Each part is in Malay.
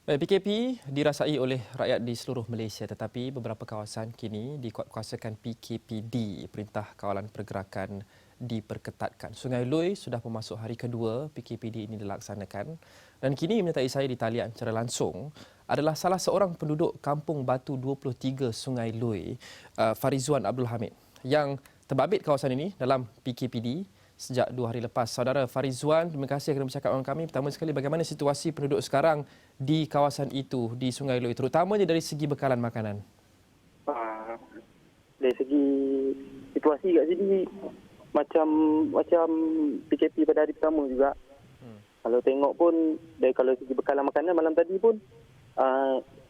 PKP dirasai oleh rakyat di seluruh Malaysia tetapi beberapa kawasan kini dikuatkuasakan PKPD, Perintah Kawalan Pergerakan diperketatkan. Sungai Lui sudah memasuk hari kedua PKPD ini dilaksanakan dan kini menyertai saya di talian secara langsung adalah salah seorang penduduk Kampung Batu 23 Sungai Lui, Farizwan Abdul Hamid yang terbabit kawasan ini dalam PKPD sejak 2 hari lepas. Saudara Farizwan, terima kasih kerana bercakap dengan kami. Pertama sekali, bagaimana situasi penduduk sekarang di kawasan itu, di Sungai Lui, terutamanya dari segi bekalan makanan? Dari segi situasi kat sini macam PKP pada hari pertama juga. Kalau tengok pun kalau segi bekalan makanan malam tadi pun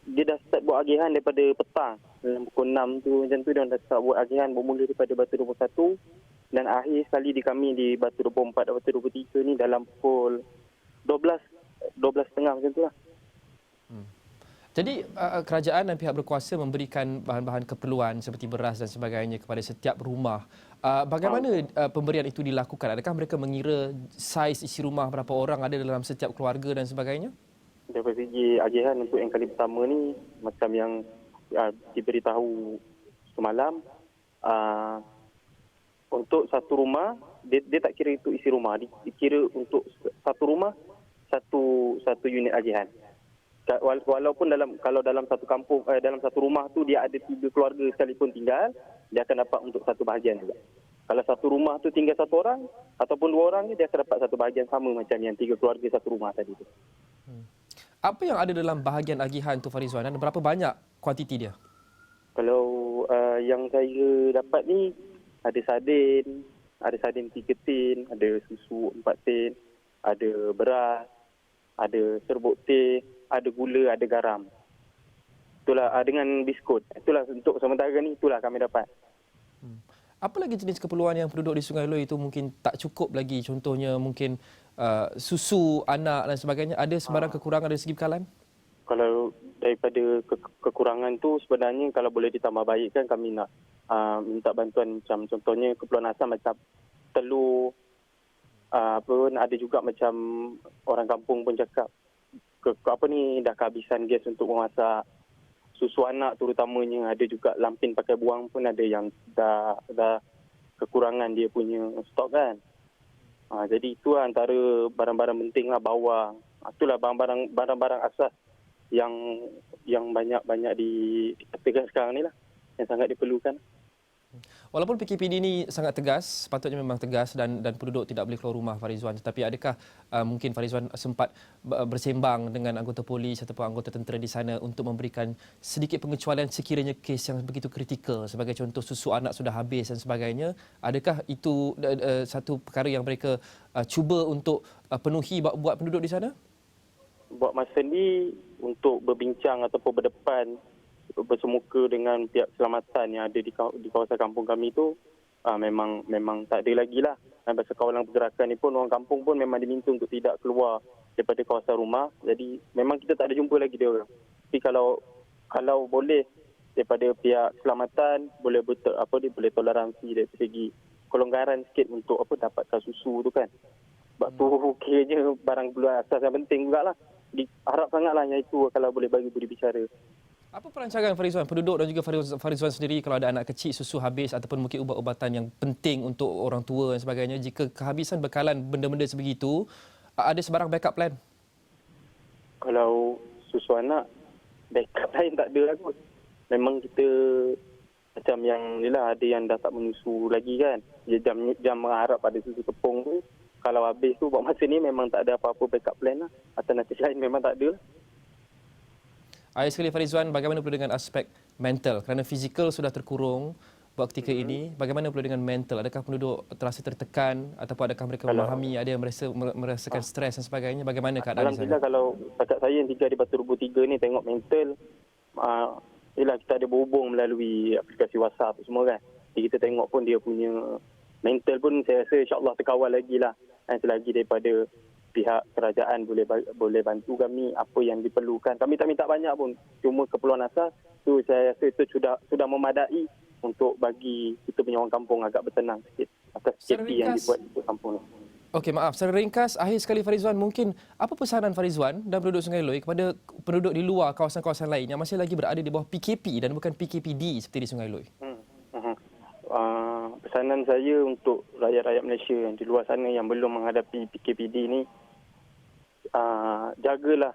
dia dah start buat agihan daripada petang. Dalam pukul 6 tu macam tu dia dah start buat agihan bermula daripada Batu 21 dan akhir sekali di kami di Batu 24 dan Batu 23 ni dalam pukul 12.30 macam tu lah. Jadi kerajaan dan pihak berkuasa memberikan bahan-bahan keperluan seperti beras dan sebagainya kepada setiap rumah. Bagaimana pemberian itu dilakukan? Adakah mereka mengira saiz isi rumah berapa orang ada dalam setiap keluarga dan sebagainya? Dari segi agihan untuk yang kali pertama ni macam yang diberitahu semalam, untuk satu rumah dia tak kira itu isi rumah, dia kira untuk satu rumah satu unit agihan. Walaupun kalau dalam satu kampung dalam satu rumah tu dia ada 3 keluarga sekalipun tinggal, dia akan dapat untuk satu bahagian juga. Kalau satu rumah tu tinggal 1 orang ataupun 2 orang ni dia akan dapat satu bahagian sama macam yang 3 keluarga satu rumah tadi tu. Apa yang ada dalam bahagian agihan tu Farizwan dan berapa banyak kuantiti dia? Kalau yang saya dapat ni ada sardin 3 tin, ada susu 4 tin, ada beras, ada serbuk teh, ada gula, ada garam. Itulah dengan biskut. Itulah untuk sementara ni itulah kami dapat. Apa lagi jenis keperluan yang penduduk di Sungai Lui itu mungkin tak cukup lagi? Contohnya mungkin susu anak dan sebagainya. Ada sebarang kekurangan dari segi bekalan? Kalau daripada kekurangan tu sebenarnya kalau boleh ditambah baikkan kami nak minta bantuan macam contohnya keperluan asam macam telur, ada juga macam orang kampung pun cakap dah kehabisan gas untuk memasak. Susu anak terutamanya ada juga lampin pakai buang pun ada yang dah kekurangan dia punya stok kan. Jadi itu antara barang-barang penting lah, bawang. Itulah barang-barang asas yang banyak dikatakan sekarang ni lah yang sangat diperlukan. Walaupun PKPD ini sangat tegas, sepatutnya memang tegas dan penduduk tidak boleh keluar rumah Farizwan, tetapi adakah mungkin Farizwan sempat bersembang dengan anggota polis ataupun anggota tentera di sana untuk memberikan sedikit pengecualian sekiranya kes yang begitu kritikal, sebagai contoh susu anak sudah habis dan sebagainya? Adakah itu satu perkara yang mereka cuba untuk penuhi buat penduduk di sana? Buat masa ni untuk berbincang ataupun berdepan bersemuka dengan pihak keselamatan yang ada di kawasan kampung kami tu memang tak ada lagi lah. Dan pasal kawalan pergerakan ni pun orang kampung pun memang diminta untuk tidak keluar daripada kawasan rumah. Jadi memang kita tak ada jumpa lagi dia orang. Tapi kalau boleh daripada pihak keselamatan boleh boleh toleransi dari segi kelonggaran sikit untuk dapatkan susu tu kan. Sebab tu kiranya barang keperluan asas yang penting jugalah. Harap sangatlah yang itu kalau boleh bagi budi bicara. Apa perancangan Farizwan, penduduk dan juga Farizwan sendiri kalau ada anak kecil, susu habis ataupun mungkin ubat-ubatan yang penting untuk orang tua dan sebagainya, jika kehabisan bekalan benda-benda sebegitu, ada sebarang backup plan? Kalau susu anak, backup lain tak ada lah kot. Memang kita macam yang ni lah, ada yang dah tak menyusu lagi kan. Jam mengharap pada susu tepung tu, kalau habis tu buat masa ni memang tak ada apa-apa backup plan lah. Alternatif lain memang tak ada lah. Akhir sekali Farizwan, bagaimana pula dengan aspek mental? Kerana fizikal sudah terkurung buat ketika ini, bagaimana pula dengan mental? Adakah penduduk terasa tertekan ataupun adakah mereka memahami, ada yang merasakan stres dan sebagainya? Bagaimana keadaan di sana? Alhamdulillah, kalau kakak saya yang tinggal di Batu 23 ni tengok mental, kita ada berhubung melalui aplikasi WhatsApp semua kan. Jadi kita tengok pun dia punya mental pun saya rasa insyaAllah terkawal lagi lah. Selagi daripada pihak kerajaan boleh bantu kami apa yang diperlukan. Kami tak minta banyak pun. Cuma keperluan asas tu saya rasa itu sudah memadai untuk bagi kita punya orang kampung agak bertenang sikit atas safety yang dibuat di kampung ni. Okey, maaf. Secara ringkas, akhir sekali Farizwan, mungkin apa pesanan Farizwan dan penduduk Sungai Loi kepada penduduk di luar kawasan-kawasan lain yang masih lagi berada di bawah PKP dan bukan PKPD seperti di Sungai Loi? Mhm. Pesanan saya untuk rakyat-rakyat Malaysia yang di luar sana yang belum menghadapi PKPD ni, jagalah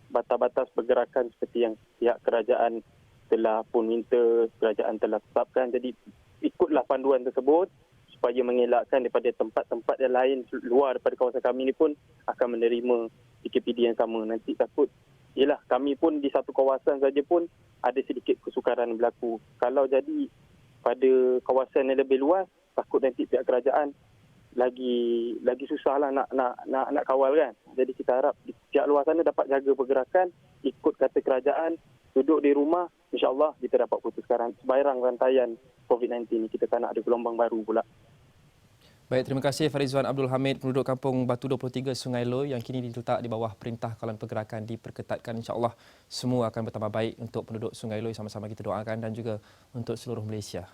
batas-batas pergerakan seperti yang pihak kerajaan telah pun minta, kerajaan telah tetapkan. Jadi ikutlah panduan tersebut supaya mengelakkan daripada tempat-tempat yang lain luar daripada kawasan kami ni pun akan menerima PKPD yang sama. Nanti takut, yelah, kami pun di satu kawasan saja pun ada sedikit kesukaran berlaku. Kalau jadi pada kawasan yang lebih luas, takut nanti pihak kerajaan lagi susahlah nak kawal kan. Jadi kita harap pihak luar sana dapat jaga pergerakan, ikut kata kerajaan, duduk di rumah, insya-Allah kita dapat putuskan sebairang rantaian COVID-19 ni, kita tak nak ada gelombang baru pula. Baik, terima kasih Farizwan Abdul Hamid, penduduk kampung Batu 23 Sungai Loi yang kini diletak di bawah Perintah Kawalan Pergerakan diperketatkan. InsyaAllah semua akan bertambah baik untuk penduduk Sungai Loi, sama-sama kita doakan, dan juga untuk seluruh Malaysia.